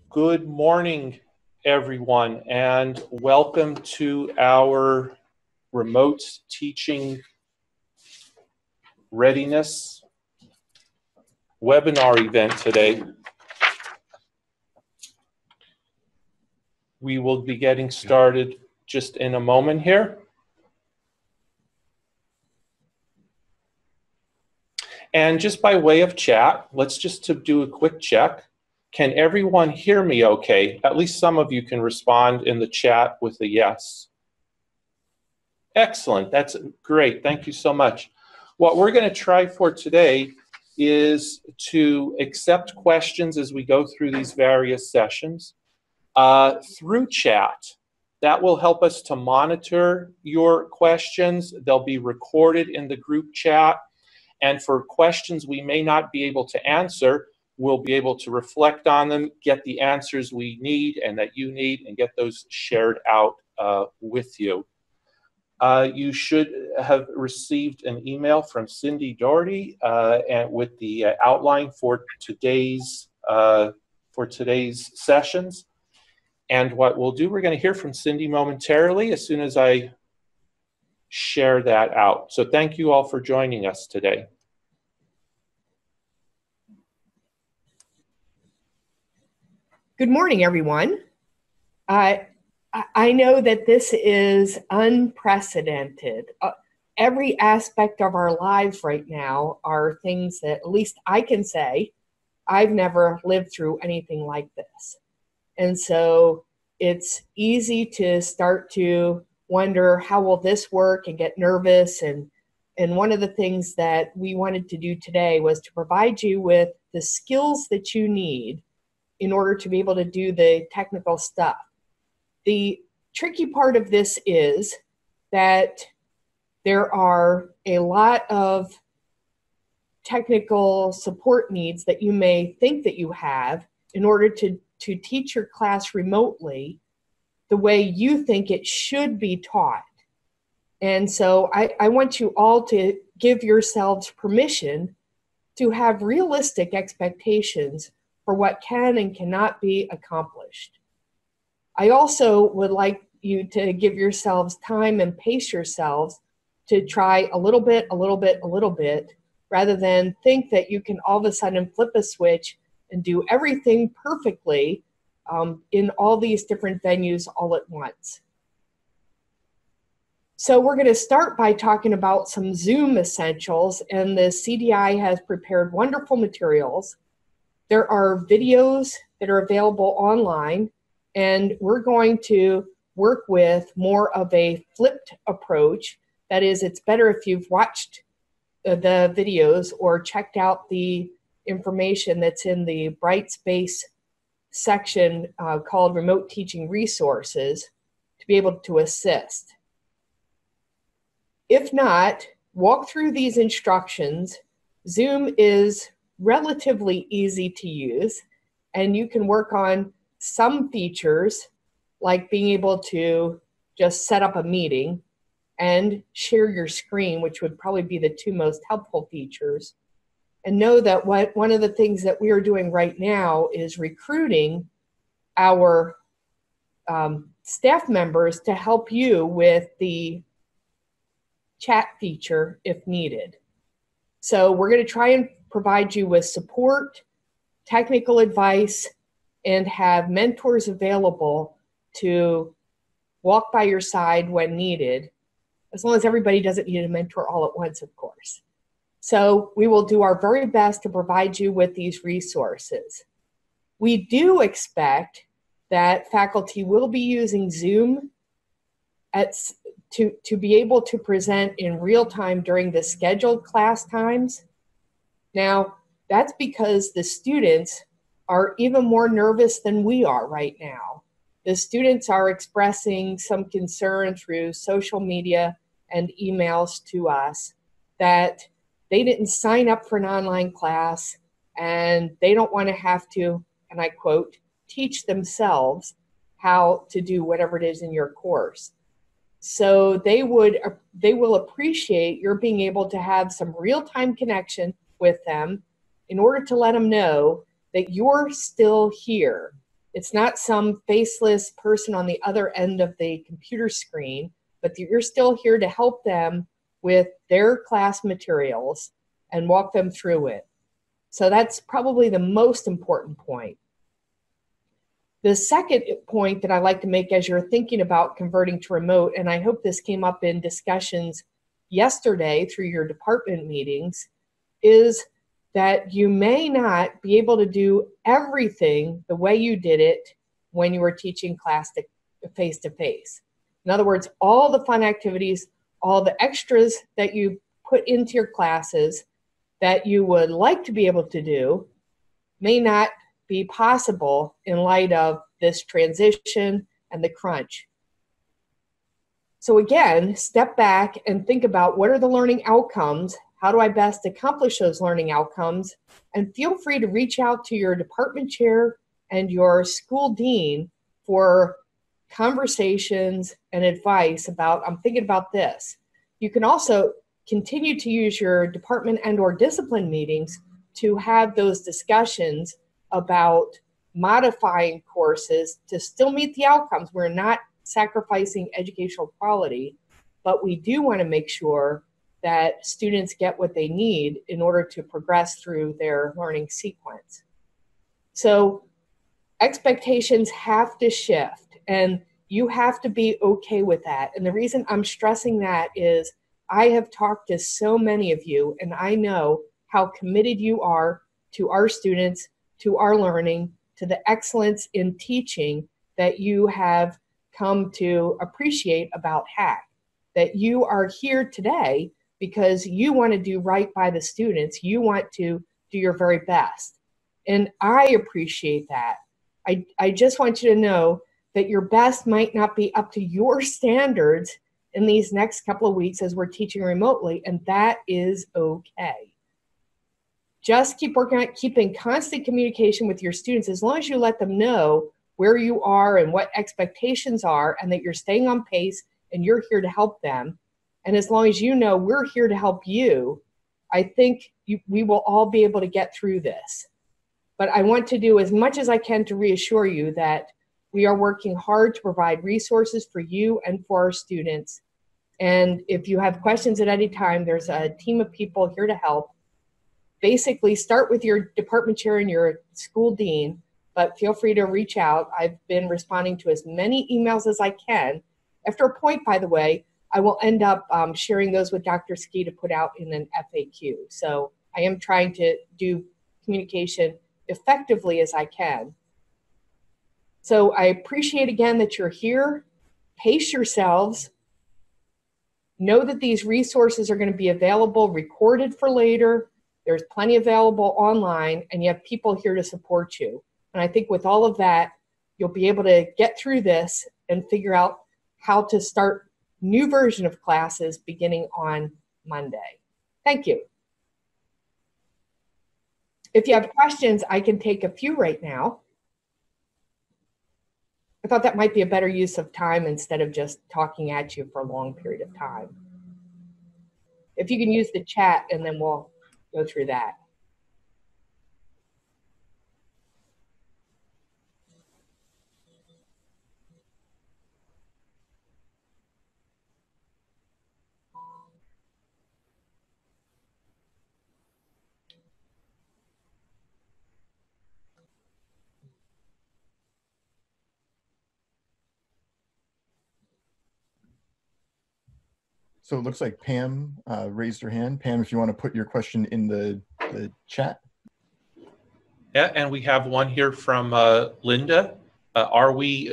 Good morning, everyone, and welcome to our remote teaching readiness webinar event today. We will be getting started just in a moment here. And just by way of chat, let's just do a quick check. Can everyone hear me okay? At least some of you can respond in the chat with a yes. Excellent, that's great, thank you so much. What we're going to try for today is to accept questions as we go through these various sessions through chat. That will help us to monitor your questions. They'll be recorded in the group chat. And for questions we may not be able to answer, we'll be able to reflect on them, get the answers we need and that you need, and get those shared out with you. You should have received an email from Cindy Doherty and with the outline for today's sessions. And what we'll do, we're going to hear from Cindy momentarily as soon as I share that out. So thank you all for joining us today. Good morning, everyone. I know that this is unprecedented. Every aspect of our lives right now are things that, at least I can say, I've never lived through anything like this. And so it's easy to start to wonder, how will this work, and get nervous. And one of the things that we wanted to do today was to provide you with the skills that you need in order to be able to do the technical stuff. The tricky part of this is that there are a lot of technical support needs that you may think that you have in order to teach your class remotely the way you think it should be taught. And so I want you all to give yourselves permission to have realistic expectations for what can and cannot be accomplished. I also would like you to give yourselves time and pace yourselves to try a little bit, rather than think that you can all of a sudden flip a switch and do everything perfectly in all these different venues all at once. So we're going to start by talking about some Zoom essentials, and the CDI has prepared wonderful materials. There are videos that are available online, and we're going to work with more of a flipped approach. That is, it's better if you've watched the videos or checked out the information that's in the Brightspace section called Remote Teaching Resources to be able to assist. If not, walk through these instructions. Zoom is relatively easy to use, and you can work on some features like being able to just set up a meeting and share your screen, which would probably be the two most helpful features. And know that one of the things that we are doing right now is recruiting our staff members to help you with the chat feature if needed. So we're going to try and provide you with support, technical advice, and have mentors available to walk by your side when needed, as long as everybody doesn't need a mentor all at once, of course. So we will do our very best to provide you with these resources. We do expect that faculty will be using Zoom to be able to present in real time during the scheduled class times. Now, that's because the students are even more nervous than we are right now. The students are expressing some concern through social media and emails to us that they didn't sign up for an online class and they don't want to have to, and I quote, teach themselves how to do whatever it is in your course. So they will appreciate your being able to have some real-time connection with them in order to let them know that you're still here It's not some faceless person on the other end of the computer screen, but you're still here to help them with their class materials and walk them through it. So that's probably the most important point. The second point that I like to make as you're thinking about converting to remote, and I hope this came up in discussions yesterday through your department meetings, is that you may not be able to do everything the way you did it when you were teaching class face-to-face. In other words, all the fun activities, all the extras that you put into your classes that you would like to be able to do may not be possible in light of this transition and the crunch. So again, step back and think about what are the learning outcomes, how do I best accomplish those learning outcomes, and feel free to reach out to your department chair and your school dean for conversations and advice about, I'm thinking about this. You can also continue to use your department and or discipline meetings to have those discussions about modifying courses to still meet the outcomes. We're not sacrificing educational quality, but we do want to make sure that students get what they need in order to progress through their learning sequence. So expectations have to shift, and you have to be okay with that. And the reason I'm stressing that is I have talked to so many of you, and I know how committed you are to our students, to our learning, to the excellence in teaching that you have come to appreciate about HACC, that you are here today because you want to do right by the students. You want to do your very best. And I appreciate that. I just want you to know that your best might not be up to your standards in these next couple of weeks as we're teaching remotely, and that is okay. Just keep working on keeping constant communication with your students as long as you let them know where you are and what expectations are and that you're staying on pace and you're here to help them. And as long as you know we're here to help you, I think we will all be able to get through this. But I want to do as much as I can to reassure you that we are working hard to provide resources for you and for our students. And if you have questions at any time, there's a team of people here to help. Basically, start with your department chair and your school dean, but feel free to reach out. I've been responding to as many emails as I can. After a point, by the way, I will end up sharing those with Dr. Ski to put out in an FAQ. So I am trying to do communication effectively as I can. So I appreciate again that you're here. Pace yourselves. Know that these resources are going to be available, recorded for later. There's plenty available online, and you have people here to support you. And I think with all of that, you'll be able to get through this and figure out how to start new version of classes beginning on Monday. Thank you. If you have questions, I can take a few right now. I thought that might be a better use of time instead of just talking at you for a long period of time. If you can use the chat, and then we'll go through that. So it looks like Pam raised her hand. Pam, if you want to put your question in the chat. Yeah, and we have one here from Linda. Are we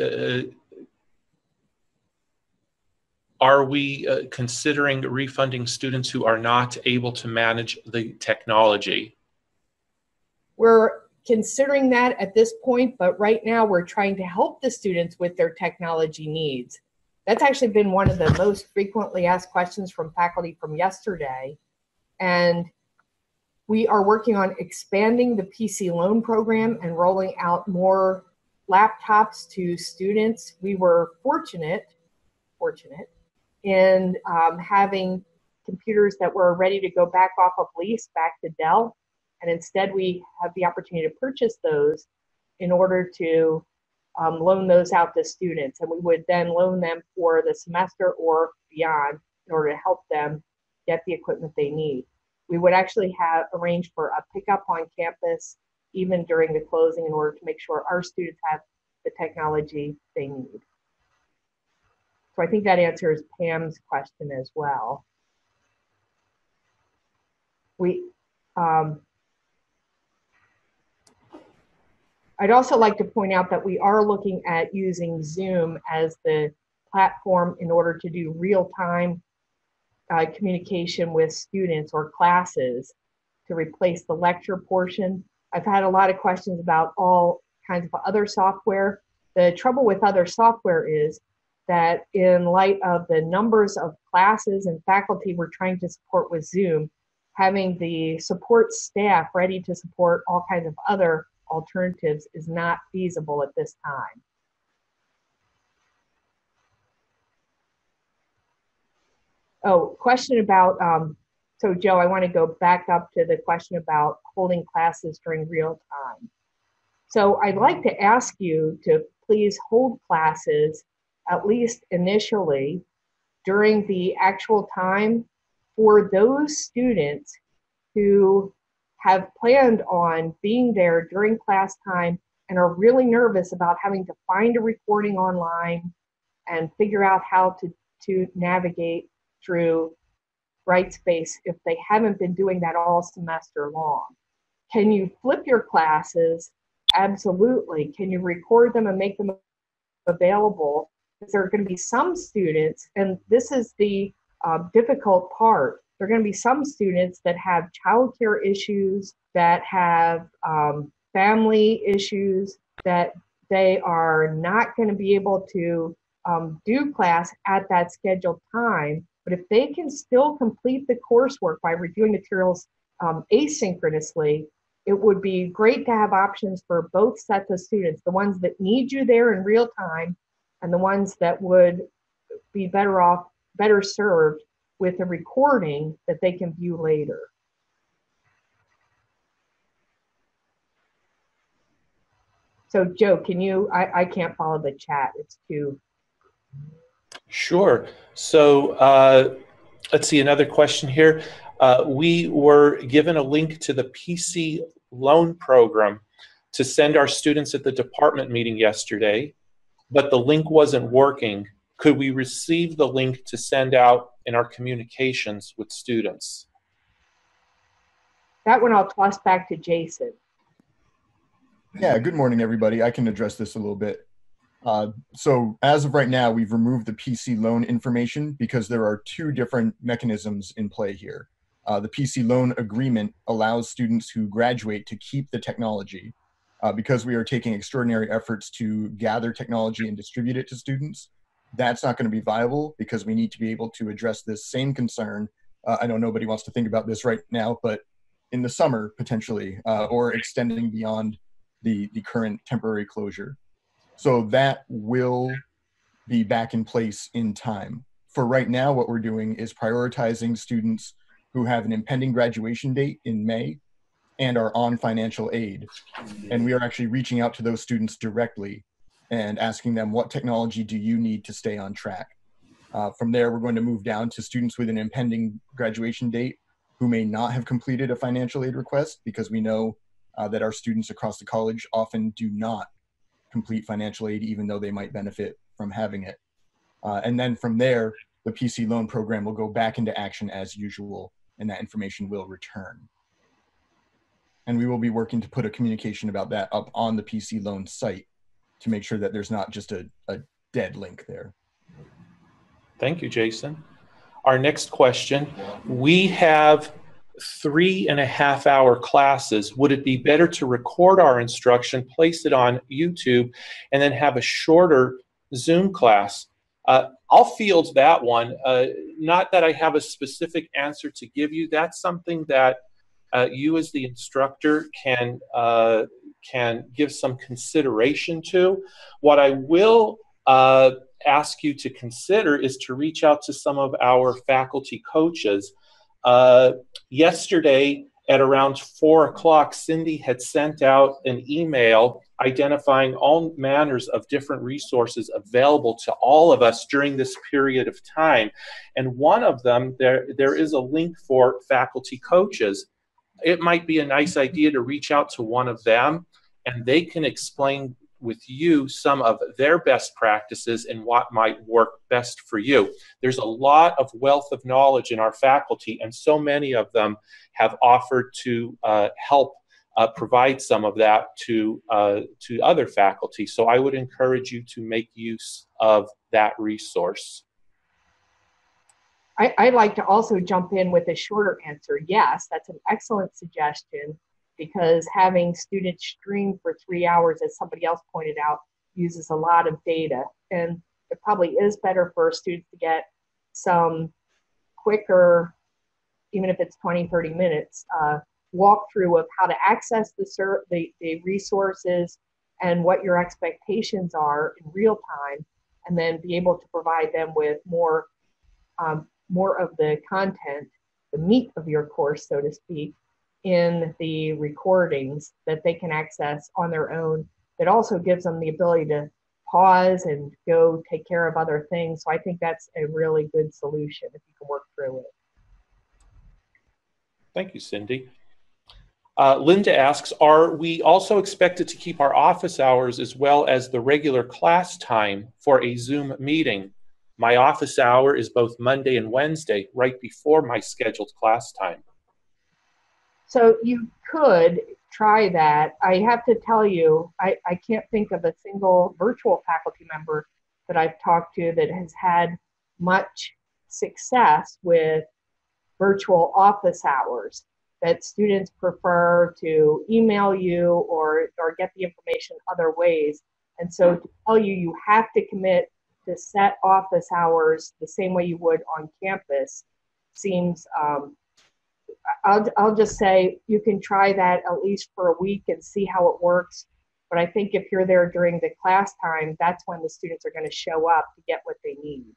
considering refunding students who are not able to manage the technology? We're considering that at this point, but right now we're trying to help the students with their technology needs. That's actually been one of the most frequently asked questions from faculty from yesterday. And we are working on expanding the PC loan program and rolling out more laptops to students. We were fortunate in having computers that were ready to go back off of lease back to Dell. And instead we have the opportunity to purchase those in order to loan those out to students, and we would then loan them for the semester or beyond in order to help them get the equipment they need. We would actually have arranged for a pickup on campus even during the closing in order to make sure our students have the technology they need. So I think that answers Pam's question as well. I'd also like to point out that we are looking at using Zoom as the platform in order to do real-time communication with students or classes to replace the lecture portion. I've had a lot of questions about all kinds of other software. The trouble with other software is that in light of the numbers of classes and faculty we're trying to support with Zoom, having the support staff ready to support all kinds of other alternatives is not feasible at this time. Oh, question about, so Joe, I want to go back up to the question about holding classes during real time. So I'd like to ask you to please hold classes, at least initially, during the actual time for those students who have planned on being there during class time and are really nervous about having to find a recording online and figure out how to navigate through Brightspace if they haven't been doing that all semester long. Can you flip your classes? Absolutely. Can you record them and make them available? Because there are going to be some students, and this is the difficult part, there are going to be some students that have childcare issues, that have family issues, that they are not going to be able to do class at that scheduled time. But if they can still complete the coursework by reviewing materials asynchronously, it would be great to have options for both sets of students, the ones that need you there in real time and the ones that would be better served with a recording that they can view later. So Joe, can you, I can't follow the chat, it's too. Sure. So let's see, another question here. We were given a link to the PC loan program to send our students at the department meeting yesterday, but the link wasn't working. Could we receive the link to send out in our communications with students? That one I'll toss back to Jason. Yeah, good morning, everybody. I can address this a little bit. So as of right now, we've removed the PC loan information because there are two different mechanisms in play here. The PC loan agreement allows students who graduate to keep the technology. Because we are taking extraordinary efforts to gather technology and distribute it to students, that's not going to be viable because we need to be able to address this same concern. I know nobody wants to think about this right now, but in the summer, potentially, or extending beyond the current temporary closure. So that will be back in place in time. For right now, what we're doing is prioritizing students who have an impending graduation date in May and are on financial aid. And we are actually reaching out to those students directly and asking them, what technology do you need to stay on track? From there, we're going to move down to students with an impending graduation date who may not have completed a financial aid request, because we know that our students across the college often do not complete financial aid, even though they might benefit from having it. And then from there, the PC loan program will go back into action as usual, and that information will return. And we will be working to put a communication about that up on the PC loan site to make sure that there's not just a dead link there. Thank you, Jason. Our next question, we have 3.5-hour classes. Would it be better to record our instruction, place it on YouTube, and then have a shorter Zoom class? I'll field that one. Not that I have a specific answer to give you. That's something that you as the instructor can give some consideration to. What I will ask you to consider is to reach out to some of our faculty coaches. Yesterday at around 4 o'clock, Cindy had sent out an email identifying all manners of different resources available to all of us during this period of time. And one of them, there is a link for faculty coaches. It might be a nice idea to reach out to one of them, and they can explain with you some of their best practices and what might work best for you. There's a lot of wealth of knowledge in our faculty, and so many of them have offered to help provide some of that to other faculty. So I would encourage you to make use of that resource. I'd like to also jump in with a shorter answer. Yes, that's an excellent suggestion, because having students stream for 3 hours, as somebody else pointed out, uses a lot of data. And it probably is better for students to get some quicker, even if it's 20, 30 minutes, walkthrough of how to access the resources and what your expectations are in real time, and then be able to provide them with more of the content, the meat of your course, so to speak, in the recordings that they can access on their own. That also gives them the ability to pause and go take care of other things. So I think that's a really good solution if you can work through it. Thank you, Cindy. Linda asks, are we also expected to keep our office hours as well as the regular class time for a Zoom meeting? My office hour is both Monday and Wednesday, right before my scheduled class time. So you could try that. I have to tell you, I can't think of a single virtual faculty member that I've talked to that has had much success with virtual office hours, that students prefer to email you or get the information other ways. And so to tell you, you have to commit to set office hours the same way you would on campus seems, I'll just say you can try that at least for a week and see how it works. But I think if you're there during the class time, that's when the students are going to show up to get what they need.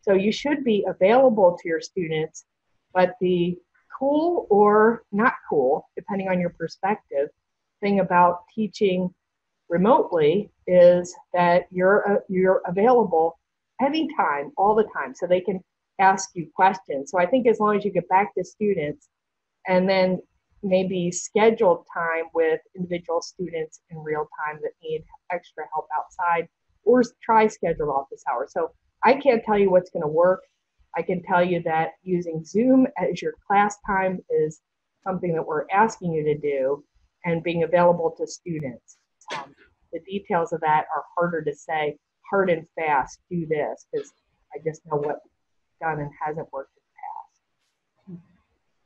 So you should be available to your students, but the cool or not cool, depending on your perspective, thing about teaching remotely is that you're available anytime, all the time, so they can ask you questions. So I think as long as you get back to students and then maybe schedule time with individual students in real time that need extra help outside, or try scheduled office hours. So I can't tell you what's going to work. I can tell you that using Zoom as your class time is something that we're asking you to do, and being available to students. The details of that are harder to say, hard and fast, do this, because I just know what's done and hasn't worked in the past.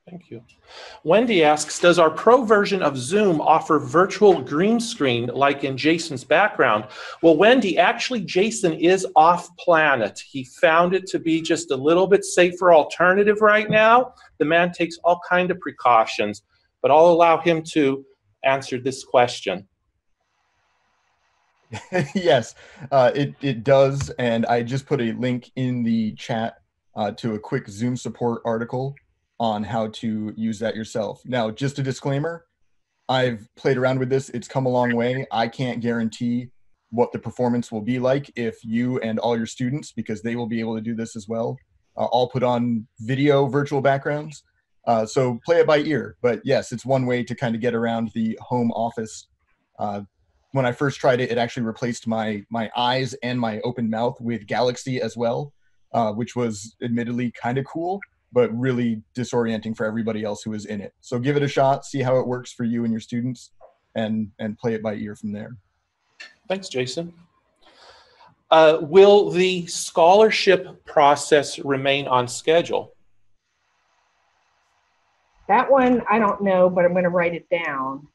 Thank you. Wendy asks, does our pro version of Zoom offer virtual green screen like in Jason's background? Well, Wendy, actually Jason is off planet. He found it to be just a little bit safer alternative right now. The man takes all kinds of precautions, but I'll allow him to answer this question. Yes, it does, and I just put a link in the chat to a quick Zoom support article on how to use that yourself. Now, just a disclaimer, I've played around with this. It's come a long way. I can't guarantee what the performance will be like if you and all your students, because they will be able to do this as well, all put on video virtual backgrounds. So play it by ear. But yes, it's one way to kind of get around the home office. When I first tried it, it actually replaced my eyes and my open mouth with Galaxy as well, which was admittedly kind of cool, but really disorienting for everybody else who was in it. So give it a shot, see how it works for you and your students, and play it by ear from there. Thanks, Jason. Will the scholarship process remain on schedule? That one, I don't know, but I'm going to write it down.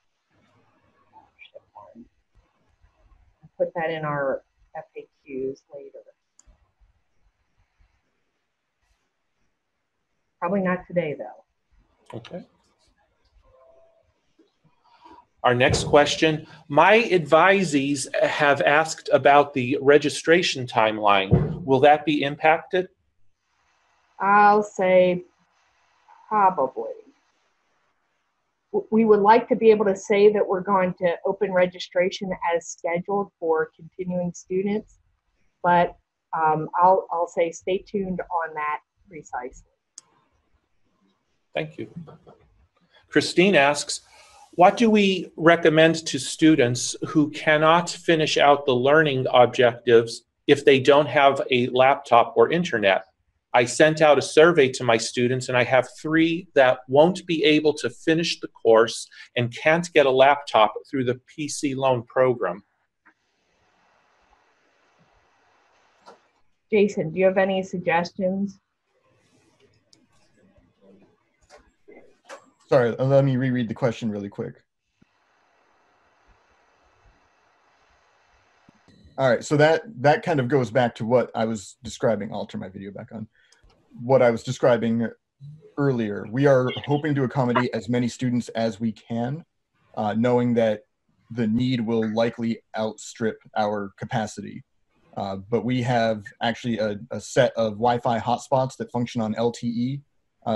Put that in our FAQs later. Probably not today, though. Okay. Our next question. My advisees have asked about the registration timeline. Will that be impacted? I'll say probably. we would like to be able to say that we're going to open registration as scheduled for continuing students, but I'll say stay tuned on that precisely. Thank you. Christine asks, what do we recommend to students who cannot finish out the learning objectives if they don't have a laptop or internet? I sent out a survey to my students and I have 3 that won't be able to finish the course and can't get a laptop through the PC loan program. Jason, do you have any suggestions? Sorry, let me reread the question really quick. All right, so that kind of goes back to what I was describing. I'll turn my video back on. What I was describing earlier. We are hoping to accommodate as many students as we can, knowing that the need will likely outstrip our capacity. But we have actually a set of Wi-Fi hotspots that function on LTE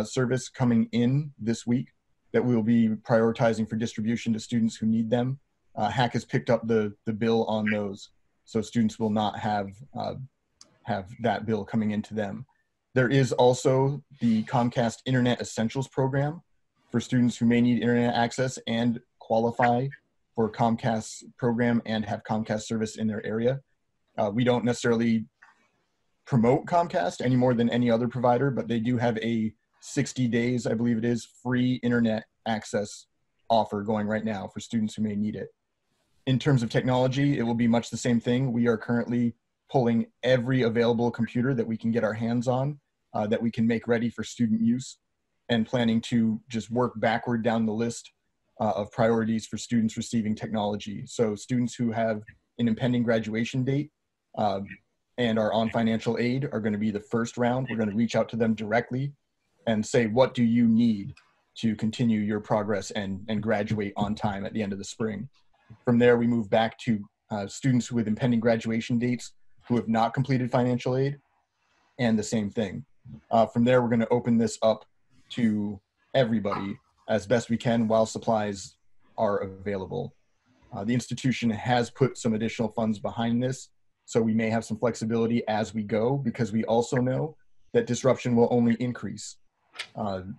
service coming in this week that we will be prioritizing for distribution to students who need them. HAC has picked up the bill on those, so students will not have that bill coming into them. There is also the Comcast Internet Essentials program for students who may need internet access and qualify for Comcast's program and have Comcast service in their area. We don't necessarily promote Comcast any more than any other provider, but they do have a 60 days, I believe it is, free internet access offer going right now for students who may need it. In terms of technology, it will be much the same thing. We are currently pulling every available computer that we can get our hands on, that we can make ready for student use, and planning to just work backward down the list of priorities for students receiving technology. So students who have an impending graduation date and are on financial aid are going to be the first round. We're going to reach out to them directly and say, what do you need to continue your progress and graduate on time at the end of the spring? From there, we move back to students with impending graduation dates who have not completed financial aid, and the same thing. From there, we're going to open this up to everybody as best we can while supplies are available. The institution has put some additional funds behind this, so we may have some flexibility as we go, because we also know that disruption will only increase.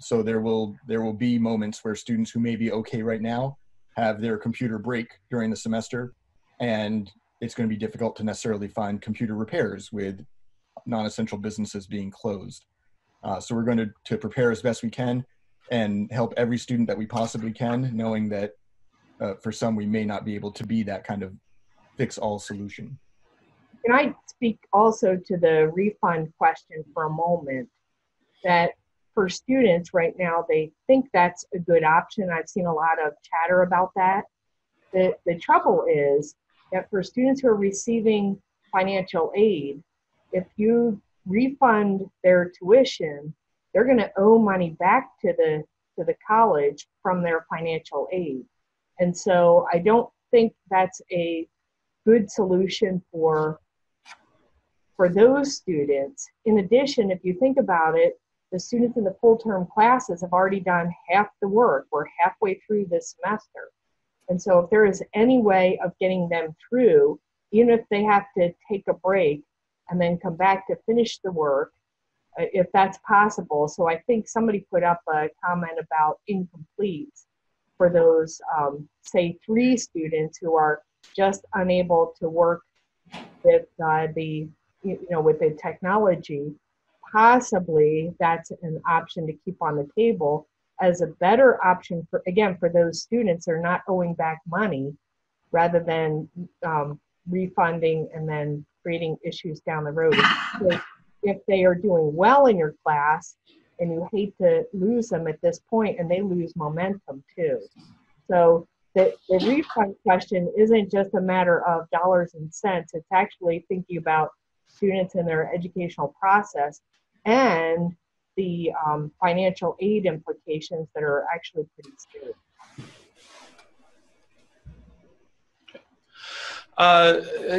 So there will be moments where students who may be okay right now have their computer break during the semester, and it's going to be difficult to necessarily find computer repairs with non-essential businesses being closed. So we're going to prepare as best we can and help every student that we possibly can, knowing that for some we may not be able to be that kind of fix-all solution. Can I speak also to the refund question for a moment? That for students right now, they think that's a good option. I've seen a lot of chatter about that. The trouble is that for students who are receiving financial aid, if you refund their tuition, they're going to owe money back to the college from their financial aid. And so I don't think that's a good solution for those students. In addition, if you think about it, the students in the full-term classes have already done half the work. We're halfway through this semester. And so if there is any way of getting them through, even if they have to take a break and then come back to finish the work, if that's possible. So I think somebody put up a comment about incomplete for those, say, 3 students who are just unable to work with with the technology. Possibly that's an option to keep on the table as a better option for those students who are not owing back money, rather than refunding and then creating issues down the road. If they are doing well in your class and you hate to lose them at this point, and they lose momentum too. So the refund question isn't just a matter of dollars and cents. It's actually thinking about students and their educational process and the financial aid implications that are actually pretty scary.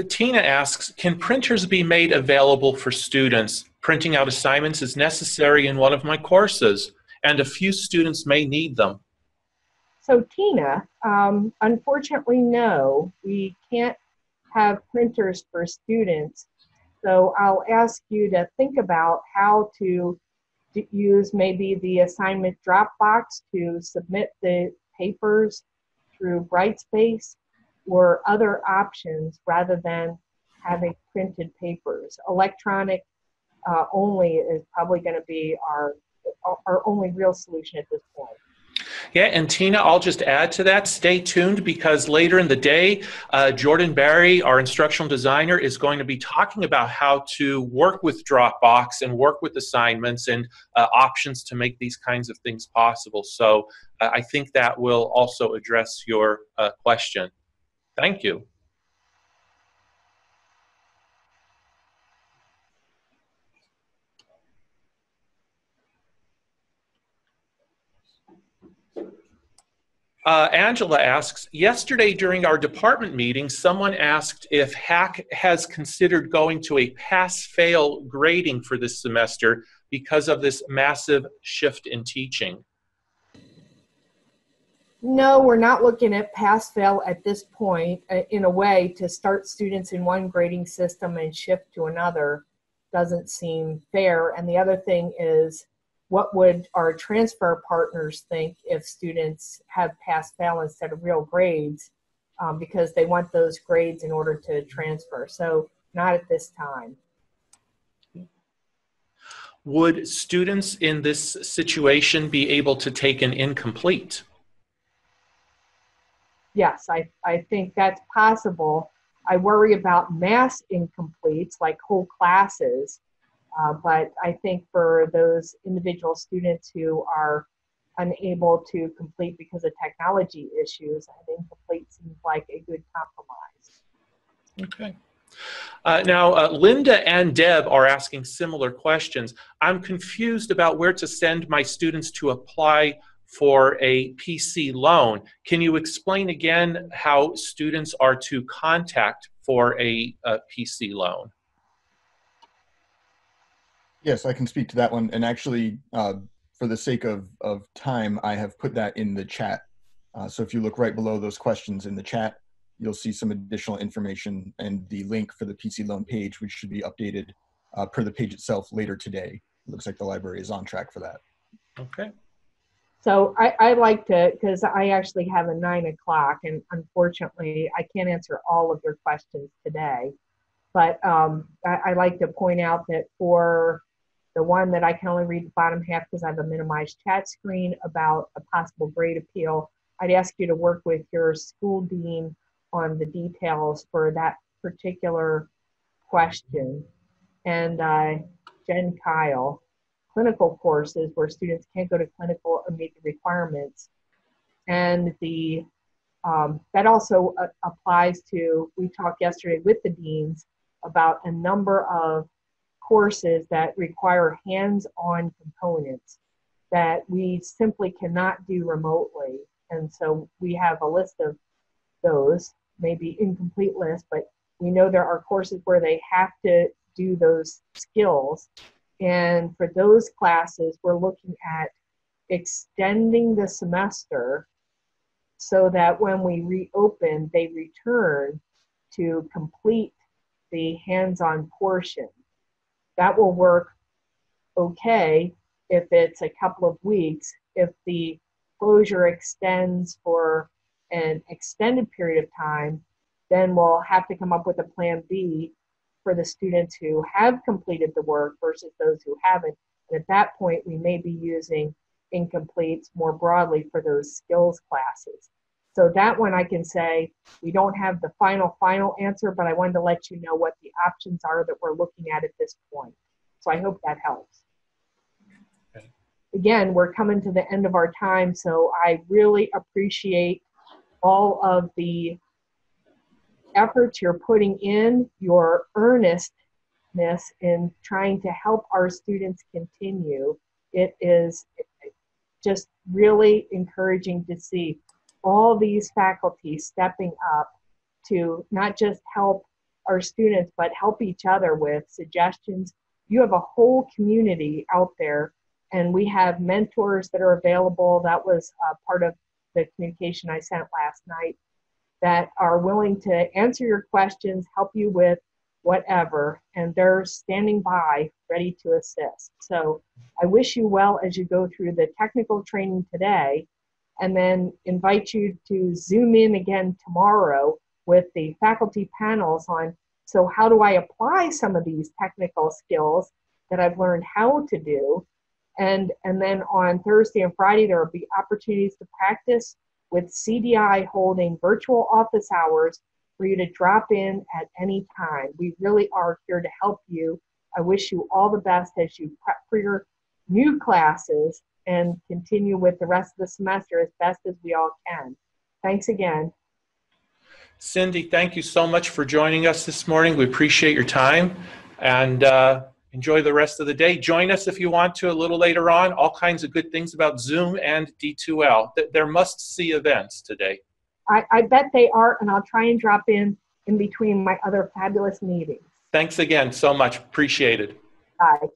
Tina asks, can printers be made available for students? Printing out assignments is necessary in one of my courses, and a few students may need them. So Tina, unfortunately, no, we can't have printers for students. So I'll ask you to think about how to use maybe the assignment Dropbox to submit the papers through Brightspace or other options rather than having printed papers. Electronic only is probably going to be our only real solution at this point. Yeah, and Tina, I'll just add to that, stay tuned because later in the day, Jordan Barry, our instructional designer, is going to be talking about how to work with Dropbox and work with assignments and options to make these kinds of things possible. So I think that will also address your question. Thank you. Angela asks, yesterday during our department meeting, someone asked if HAC has considered going to a pass-fail grading for this semester because of this massive shift in teaching. No, we're not looking at pass-fail at this point. In a way, to start students in one grading system and shift to another doesn't seem fair. And the other thing is, what would our transfer partners think if students have pass-fail instead of real grades because they want those grades in order to transfer? So not at this time. Would students in this situation be able to take an incomplete? Yes, I think that's possible. I worry about mass incompletes, like whole classes. But I think for those individual students who are unable to complete because of technology issues, an incomplete seems like a good compromise. Okay. Now, Linda and Deb are asking similar questions. I'm confused about where to send my students to apply for a PC loan. Can you explain again how students are to contact for a PC loan? Yes, I can speak to that one. And actually, for the sake of time, I have put that in the chat. So if you look right below those questions in the chat, you'll see some additional information and the link for the PC loan page, which should be updated per the page itself later today. It looks like the library is on track for that. Okay. So I like to, because I actually have a 9 o'clock, and unfortunately I can't answer all of your questions today. But I like to point out that for the one that I can only read the bottom half because I have a minimized chat screen about a possible grade appeal, I'd ask you to work with your school dean on the details for that particular question. And Jen Kyle, clinical courses where students can't go to clinical or meet the requirements. And the that also applies to, we talked yesterday with the deans about a number of courses that require hands-on components that we simply cannot do remotely. And so we have a list of those, maybe incomplete list, but we know there are courses where they have to do those skills. And for those classes, we're looking at extending the semester so that when we reopen, they return to complete the hands-on portion. That will work okay if it's a couple of weeks. If the closure extends for an extended period of time, then we'll have to come up with a plan B for the students who have completed the work versus those who haven't. And at that point, we may be using incompletes more broadly for those skills classes. So that one I can say, we don't have the final answer, but I wanted to let you know what the options are that we're looking at this point. So I hope that helps. Okay. Again, we're coming to the end of our time, so I really appreciate all of the efforts you're putting in, your earnestness in trying to help our students continue. It is just really encouraging to see all these faculty stepping up to not just help our students, but help each other with suggestions. You have a whole community out there, and we have mentors that are available. That was part of the communication I sent last night, that are willing to answer your questions, help you with whatever, and they're standing by ready to assist. So I wish you well as you go through the technical training today, and then invite you to Zoom in again tomorrow with the faculty panels on, so how do I apply some of these technical skills that I've learned how to do? And then on Thursday and Friday, there will be opportunities to practice with CDI holding virtual office hours for you to drop in at any time. We really are here to help you. I wish you all the best as you prep for your new classes and continue with the rest of the semester as best as we all can. Thanks again. Cindy, thank you so much for joining us this morning. We appreciate your time, and enjoy the rest of the day. Join us if you want to a little later on. All kinds of good things about Zoom and D2L. They're must-see events today. I bet they are, and I'll try and drop in between my other fabulous meetings. Thanks again so much. Appreciate it. Bye.